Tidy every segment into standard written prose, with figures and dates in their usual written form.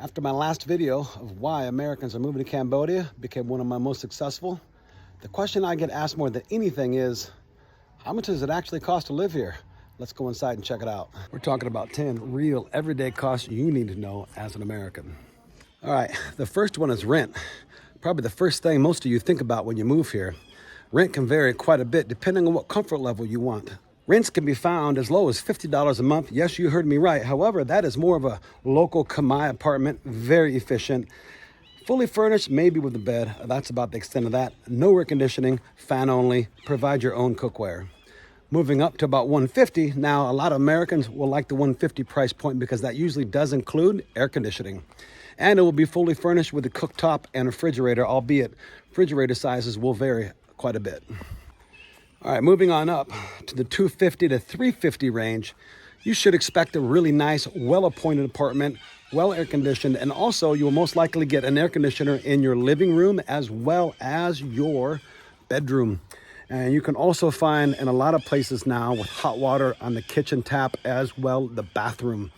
After my last video of why Americans are moving to Cambodia became one of my most successful, the question I get asked more than anything is, how much does it actually cost to live here? Let's go inside and check it out. We're talking about 10 real everyday costs you need to know as an American. All right, the first one is rent. Probably the first thing most of you think about when you move here. Rent can vary quite a bit depending on what comfort level you want. Rents can be found as low as $50 a month. Yes, you heard me right. However, that is more of a local Khmer apartment, very efficient. Fully furnished, maybe with a bed. That's about the extent of that. No air conditioning, fan only, provide your own cookware. Moving up to about $150. Now, a lot of Americans will like the $150 price point because that usually does include air conditioning. And it will be fully furnished with a cooktop and refrigerator, albeit refrigerator sizes will vary quite a bit. All right, moving on up to the $250 to $350 range, you should expect a really nice, well-appointed apartment, well air-conditioned, and also you will most likely get an air conditioner in your living room as well as your bedroom. And you can also find in a lot of places now with hot water on the kitchen tap as well the bathroom,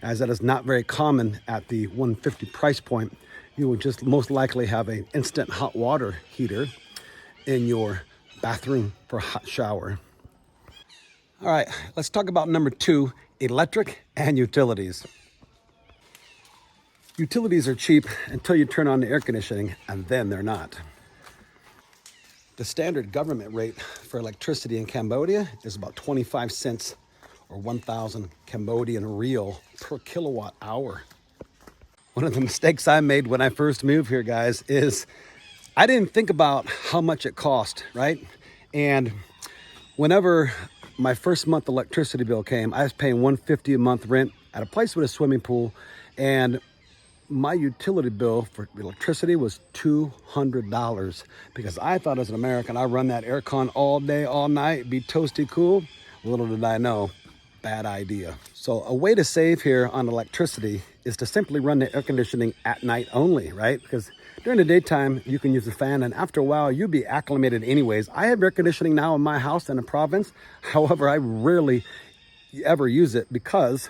as that is not very common at the $150 price point. You will just most likely have an instant hot water heater in your bathroom for a hot shower. All right, let's talk about number 2, electric and utilities. Utilities are cheap until you turn on the air conditioning, and then they're not. The standard government rate for electricity in Cambodia is about 25 cents or 1,000 Cambodian riel per kilowatt hour. One of the mistakes I made when I first moved here, guys, is I didn't think about how much it cost, right? And whenever my first month electricity bill came, I was paying $150 a month rent at a place with a swimming pool, and my utility bill for electricity was $200 because I thought as an American, I run that aircon all day, all night, be toasty cool. Little did I know, bad idea. So a way to save here on electricity is to simply run the air conditioning at night only, right? Because during the daytime, you can use the fan, and after a while, you'll be acclimated anyways. I have air conditioning now in my house in the province. However, I rarely ever use it because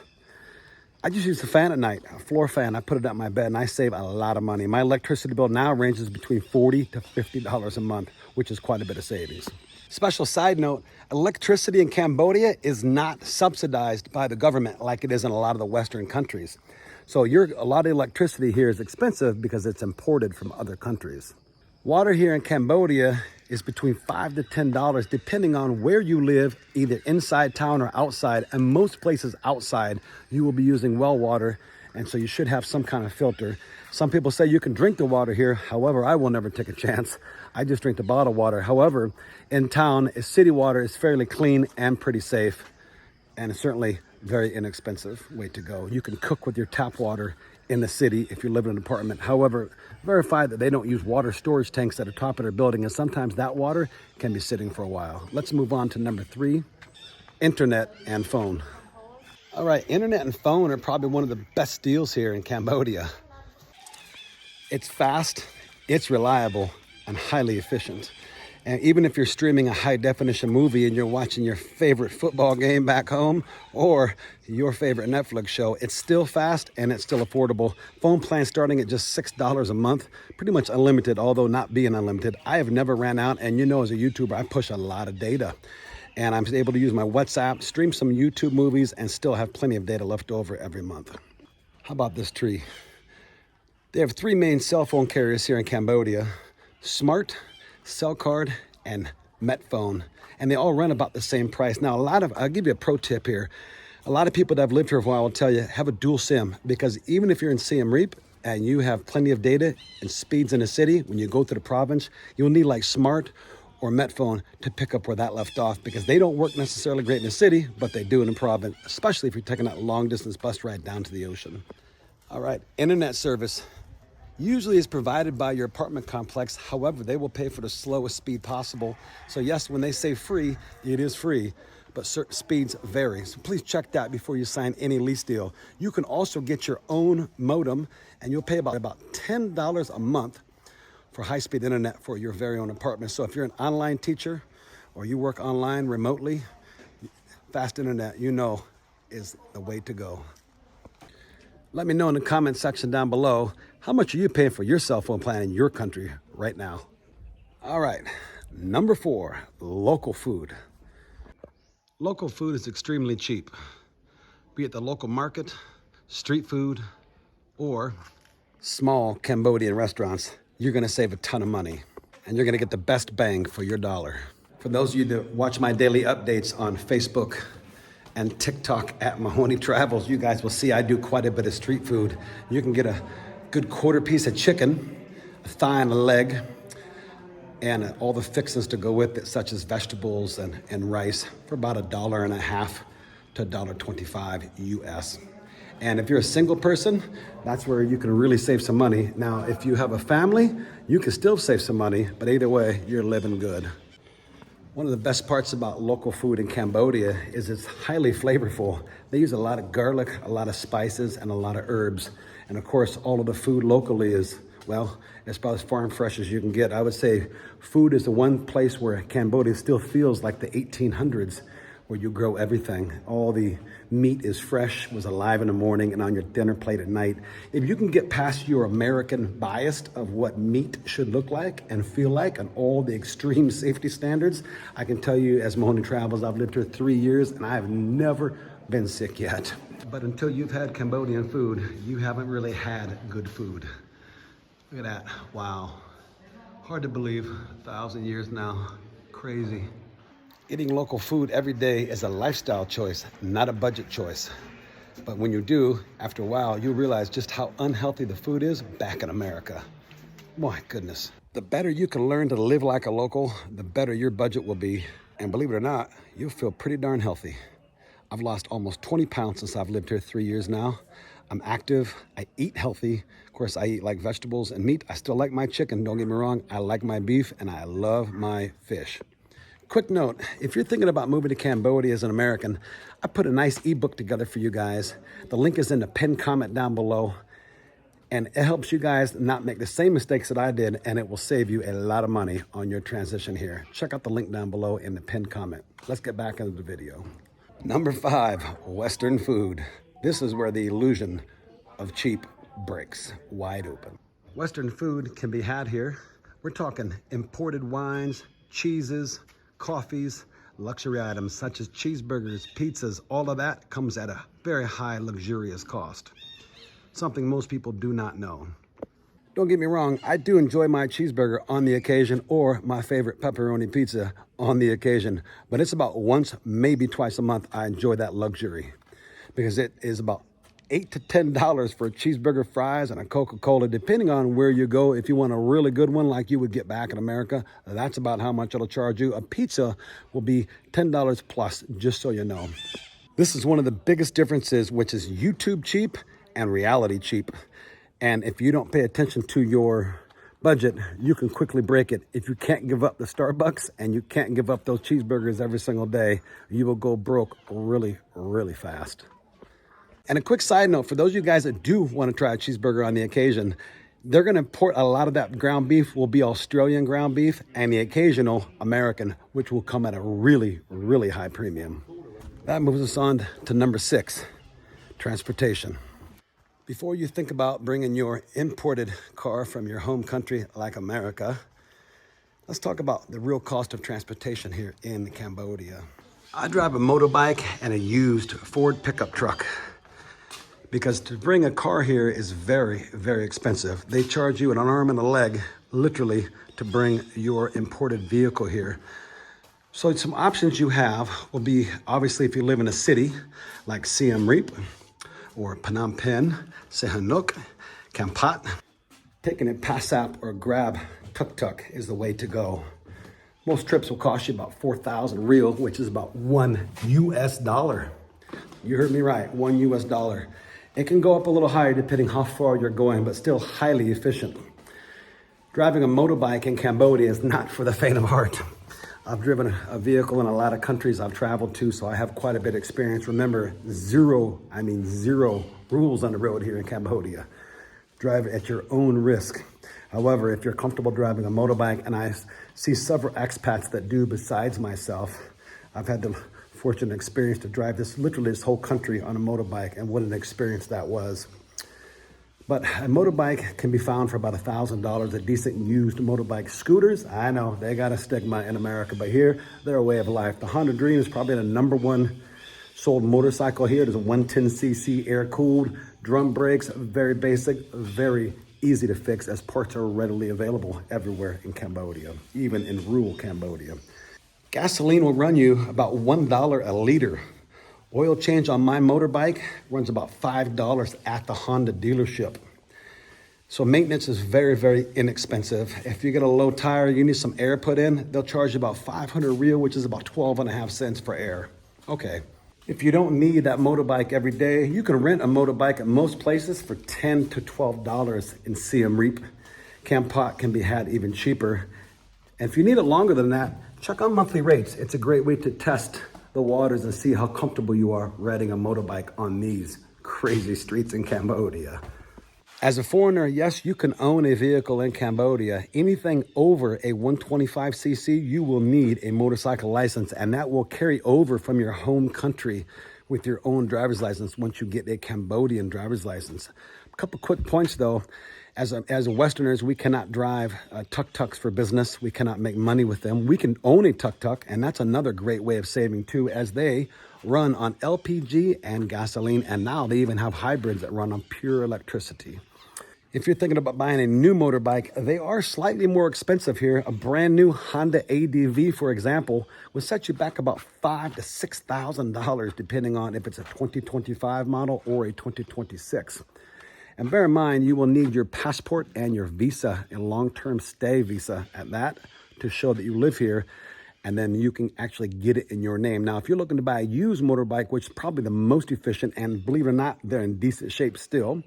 I just use the fan at night, a floor fan. I put it at my bed, and I save a lot of money. My electricity bill now ranges between $40 to $50 a month, which is quite a bit of savings. Special side note, electricity in Cambodia is not subsidized by the government like it is in a lot of the Western countries. So a lot of electricity here is expensive because it's imported from other countries. Water here in Cambodia is between $5 to $10 depending on where you live, either inside town or outside. And most places outside, you will be using well water, and so you should have some kind of filter. Some people say you can drink the water here. However, I will never take a chance. I just drink the bottled water. However, in town, city water is fairly clean and pretty safe, and it's certainly very inexpensive way to go. You can cook with your tap water in the city if you live in an apartment. However, verify that they don't use water storage tanks at the top of their building, and sometimes that water can be sitting for a while. Let's move on to number 3, internet and phone. All right, internet and phone are probably one of the best deals here in Cambodia. It's fast, it's reliable, and highly efficient. And even if you're streaming a high-definition movie and you're watching your favorite football game back home or your favorite Netflix show, it's still fast and it's still affordable. Phone plans starting at just $6 a month, pretty much unlimited, although not being unlimited. I have never ran out, and as a YouTuber, I push a lot of data. And I'm able to use my WhatsApp, stream some YouTube movies, and still have plenty of data left over every month. How about this tree? They have 3 main cell phone carriers here in Cambodia: Smart, Cell Card, and Metphone, and they all run about the same price. Now, I'll give you a pro tip here. A lot of people that have lived here for a while will tell you, have a dual SIM, because even if you're in Siem Reap and you have plenty of data and speeds in the city, when you go to the province, you'll need like Smart or Metphone to pick up where that left off, because they don't work necessarily great in the city, but they do in the province, especially if you're taking that long distance bus ride down to the ocean. All right, internet service usually is provided by your apartment complex. However, they will pay for the slowest speed possible. So yes, when they say free, it is free, but certain speeds vary. So please check that before you sign any lease deal. You can also get your own modem, and you'll pay about $10 a month for high-speed internet for your very own apartment. So if you're an online teacher or you work online remotely, fast internet, is the way to go. Let me know in the comment section down below, how much are you paying for your cell phone plan in your country right now? All right, number 4, local food. Local food is extremely cheap, be it the local market, street food, or small Cambodian restaurants. You're gonna save a ton of money and you're gonna get the best bang for your dollar. For those of you that watch my daily updates on Facebook and TikTok at Mahoney Travels, you guys will see I do quite a bit of street food. You can get a good quarter piece of chicken, a thigh and a leg, and all the fixings to go with it, such as vegetables and rice, for about $1.50 to $1.25 US. And if you're a single person, that's where you can really save some money. Now, if you have a family, you can still save some money, but either way, you're living good. One of the best parts about local food in Cambodia is it's highly flavorful. They use a lot of garlic, a lot of spices, and a lot of herbs. And of course, all of the food locally is, well, it's about as farm fresh as you can get. I would say food is the one place where Cambodia still feels like the 1800s, where you grow everything. All the meat is fresh, was alive in the morning and on your dinner plate at night. If you can get past your American bias of what meat should look like and feel like and all the extreme safety standards, I can tell you, as Mahoney Travels, I've lived here 3 years and I have never been sick yet. But until you've had Cambodian food, you haven't really had good food. Look at that, wow. Hard to believe, 1,000 years now, crazy. Eating local food every day is a lifestyle choice, not a budget choice. But when you do, after a while, you'll realize just how unhealthy the food is back in America. My goodness. The better you can learn to live like a local, the better your budget will be. And believe it or not, you'll feel pretty darn healthy. I've lost almost 20 pounds since I've lived here 3 years now. I'm active, I eat healthy. Of course, I eat like vegetables and meat. I still like my chicken, don't get me wrong. I like my beef and I love my fish. Quick note, if you're thinking about moving to Cambodia as an American, I put a nice ebook together for you guys. The link is in the pinned comment down below. And it helps you guys not make the same mistakes that I did, and it will save you a lot of money on your transition here. Check out the link down below in the pinned comment. Let's get back into the video. Number 5, Western food. This is where the illusion of cheap breaks wide open. Western food can be had here. We're talking imported wines, cheeses, coffees, luxury items such as cheeseburgers, pizzas, all of that comes at a very high, luxurious cost. Something most people do not know. Don't get me wrong, I do enjoy my cheeseburger on the occasion or my favorite pepperoni pizza on the occasion, but it's about once, maybe twice a month I enjoy that luxury because it is about $8 to $10 for a cheeseburger, fries, and a Coca-Cola, depending on where you go. If you want a really good one like you would get back in America, that's about how much it'll charge you. A pizza will be $10 plus, just so you know. This is one of the biggest differences, which is YouTube cheap and reality cheap. And if you don't pay attention to your budget, you can quickly break it. If you can't give up the Starbucks and you can't give up those cheeseburgers every single day, you will go broke really, really fast. And a quick side note, for those of you guys that do want to try a cheeseburger on the occasion, they're going to import a lot of that ground beef will be Australian ground beef and the occasional American, which will come at a really, really high premium. That moves us on to number 6, transportation. Before you think about bringing your imported car from your home country like America, let's talk about the real cost of transportation here in Cambodia. I drive a motorbike and a used Ford pickup truck, because to bring a car here is very, very expensive. They charge you an arm and a leg, literally, to bring your imported vehicle here. So some options you have will be, obviously, if you live in a city like Siem Reap or Phnom Penh, Sihanouk, Campat, taking a Passap or Grab tuk-tuk is the way to go. Most trips will cost you about 4,000 real, which is about $1 US. You heard me right, $1 US. It can go up a little higher depending how far you're going, but still highly efficient. Driving a motorbike in Cambodia is not for the faint of heart. I've driven a vehicle in a lot of countries I've traveled to, so I have quite a bit of experience. Remember, zero rules on the road here in Cambodia. Drive at your own risk. However, if you're comfortable driving a motorbike, and I see several expats that do besides myself, I've had the fortunate experience to drive this whole country on a motorbike, and what an experience that was. But a motorbike can be found for about $1,000. A decent used motorbike. Scooters, I know they got a stigma in America, but here they're a way of life. The Honda Dream is probably the #1 sold motorcycle here. There's a 110cc air-cooled, drum brakes, very basic, very easy to fix as parts are readily available everywhere in Cambodia, even in rural Cambodia. Gasoline will run you about $1 a liter. Oil change on my motorbike runs about $5 at the Honda dealership. So maintenance is very, very inexpensive. If you get a low tire, you need some air put in, they'll charge you about 500 real, which is about 12.5 cents for air. Okay. If you don't need that motorbike every day, you can rent a motorbike at most places for $10 to $12 in Siem Reap. Campat can be had even cheaper. And if you need it longer than that, check on monthly rates. It's a great way to test the waters and see how comfortable you are riding a motorbike on these crazy streets in Cambodia. As a foreigner, yes, you can own a vehicle in Cambodia. Anything over a 125cc, you will need a motorcycle license, and that will carry over from your home country with your own driver's license once you get a Cambodian driver's license. A couple quick points though. As Westerners, we cannot drive tuk-tuks for business. We cannot make money with them. We can own a tuk-tuk, and that's another great way of saving too, as they run on LPG and gasoline, and now they even have hybrids that run on pure electricity. If you're thinking about buying a new motorbike, they are slightly more expensive here. A brand new Honda ADV, for example, will set you back about $5,000 to $6,000, depending on if it's a 2025 model or a 2026. And bear in mind, you will need your passport and your visa, a long-term stay visa at that, to show that you live here, and then you can actually get it in your name. Now, if you're looking to buy a used motorbike, which is probably the most efficient, and believe it or not, they're in decent shape still,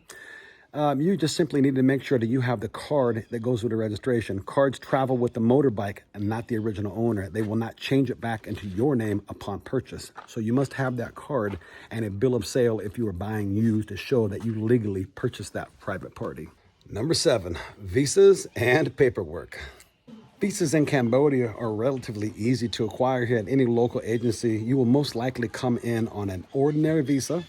you just simply need to make sure that you have the card that goes with the registration. Cards travel with the motorbike and not the original owner. They will not change it back into your name upon purchase. So you must have that card and a bill of sale if you are buying used to show that you legally purchased that private party. Number 7, visas and paperwork. Visas in Cambodia are relatively easy to acquire here at any local agency. You will most likely come in on an ordinary visa,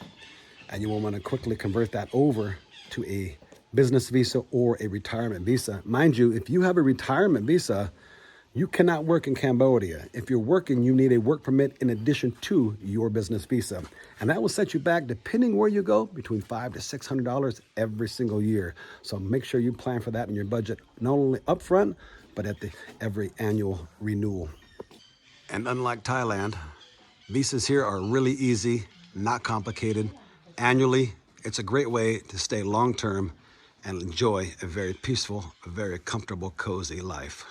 and you will want to quickly convert that over to a business visa or a retirement visa. Mind you, if you have a retirement visa, you cannot work in Cambodia. If you're working, you need a work permit in addition to your business visa. And that will set you back, depending where you go, between $500 to $600 every single year. So make sure you plan for that in your budget, not only upfront, but at every annual renewal. And unlike Thailand, visas here are really easy, not complicated. Annually, it's a great way to stay long-term and enjoy a very peaceful, a very comfortable, cozy life.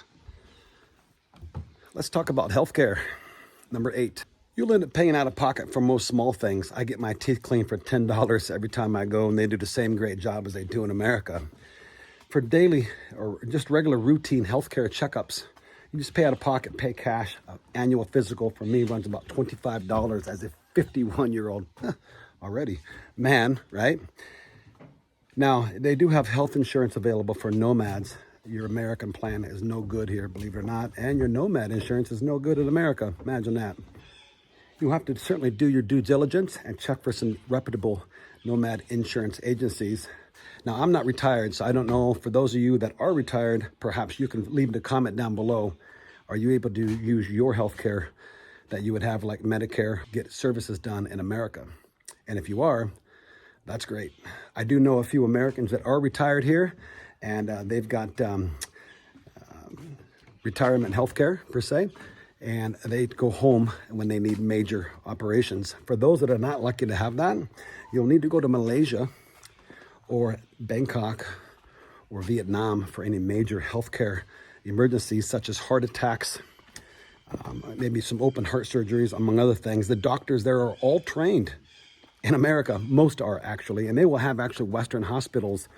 Let's talk about healthcare. Number 8. You'll end up paying out of pocket for most small things. I get my teeth cleaned for $10 every time I go, and they do the same great job as they do in America. For daily or just regular routine healthcare checkups, you just pay out of pocket, pay cash. Annual physical for me runs about $25 as a 51-year-old already man, right? Now, they do have health insurance available for nomads. Your American plan is no good here, believe it or not, and your nomad insurance is no good in America. Imagine that. You have to certainly do your due diligence and check for some reputable nomad insurance agencies. Now, I'm not retired, so I don't know. For those of you that are retired, perhaps you can leave the comment down below. Are you able to use your health care that you would have like Medicare, get services done in America? And if you are, that's great. I do know a few Americans that are retired here, and they've got retirement health care, per se, and they go home when they need major operations. For those that are not lucky to have that, you'll need to go to Malaysia or Bangkok or Vietnam for any major healthcare emergencies such as heart attacks, maybe some open heart surgeries, among other things. The doctors there are all trained in America. Most are actually, and they will have actually Western hospitals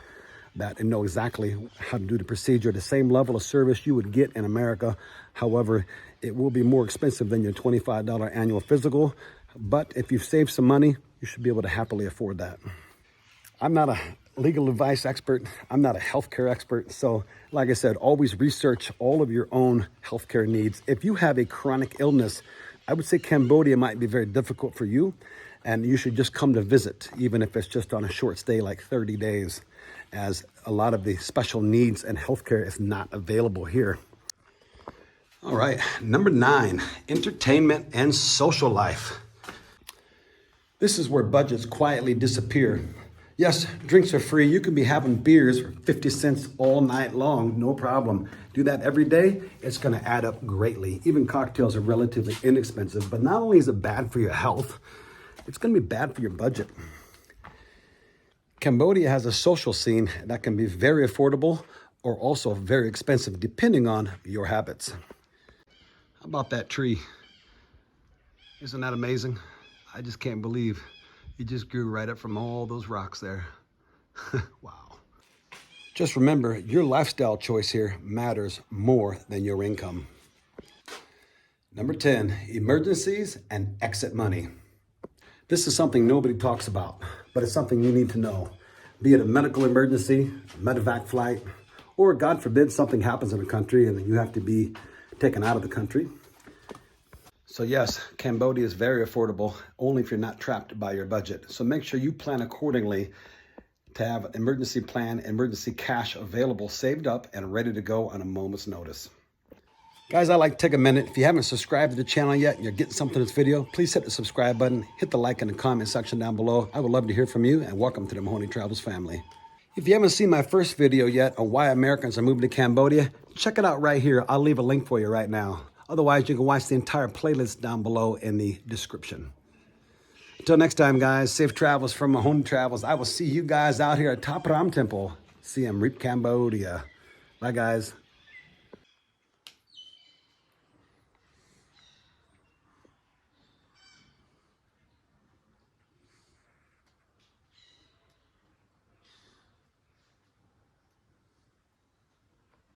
that know exactly how to do the procedure, the same level of service you would get in America. However, it will be more expensive than your $25 annual physical. But if you've saved some money, you should be able to happily afford that. I'm not a legal advice expert. I'm not a healthcare expert. So like I said, always research all of your own healthcare needs. If you have a chronic illness, I would say Cambodia might be very difficult for you, and you should just come to visit, even if it's just on a short stay, like 30 days. as a lot of the special needs and healthcare is not available here. All right, number 9, entertainment and social life. This is where budgets quietly disappear. Yes, drinks are free. You can be having beers for 50 cents all night long, no problem. Do that every day, it's gonna add up greatly. Even cocktails are relatively inexpensive, but not only is it bad for your health, it's gonna be bad for your budget. Cambodia has a social scene that can be very affordable or also very expensive, depending on your habits. How about that tree? Isn't that amazing? I just can't believe it just grew right up from all those rocks there. Wow. Just remember, your lifestyle choice here matters more than your income. Number 10, emergencies and exit money. This is something nobody talks about, but it's something you need to know. Be it a medical emergency, a medevac flight, or God forbid something happens in a country and you have to be taken out of the country. So yes, Cambodia is very affordable, only if you're not trapped by your budget. So make sure you plan accordingly to have an emergency plan, emergency cash available, saved up, and ready to go on a moment's notice. Guys, I'd like to take a minute. If you haven't subscribed to the channel yet and you're getting something in this video, please hit the subscribe button, hit the like in the comment section down below. I would love to hear from you, and welcome to the Mahoney Travels family. If you haven't seen my first video yet on why Americans are moving to Cambodia, check it out right here. I'll leave a link for you right now. Otherwise, you can watch the entire playlist down below in the description. Until next time, guys, safe travels from Mahoney Travels. I will see you guys out here at Thap Ram Temple, Siem Reap, Cambodia. Bye, guys.